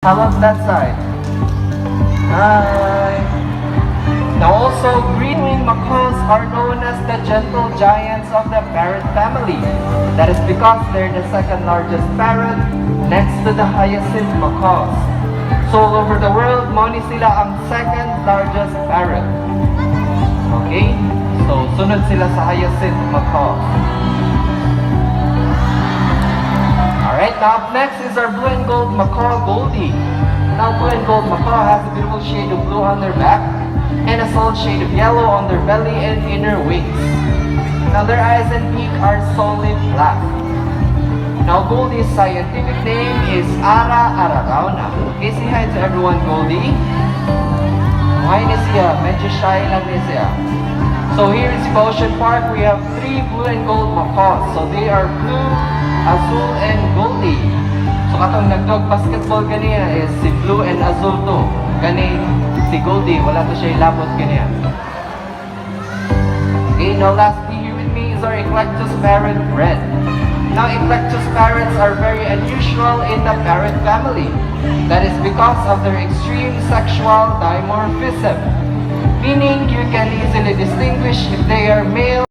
How about that side? Hi. Now also, green-winged macaws are known as the gentle giants of the parrot family. That is because they're the second largest parrot next to the hyacinth macaws. So all over the world, moni sila ang second largest parrot. Okay? So sunod sila sa hyacinth macaws. Alright, now up next is our blue and gold macaw, Goldie. Now blue and gold macaw has a beautiful shade of blue on their back and a solid shade of yellow on their belly and inner wings. Now their eyes and beak are solid black. Now Goldie's scientific name is Ara ararauna. Okay, say hi to everyone, Goldie. Hi na siya, medyo shy lang na siya. So here in Ocean Park, we have 3 blue and gold macaws. So they are blue, Azul, and Goldie. So katong nagdog basketball ganina is si Blue and Azul to. Gani si Goldie, wala to siya ilabot ganyan. Okay, now lastly here with me is our Eclectus parrot, Red. Now Eclectus parrots are very unusual in the parrot family. That is because of their extreme sexual dimorphism. Meaning you can easily distinguish if they are male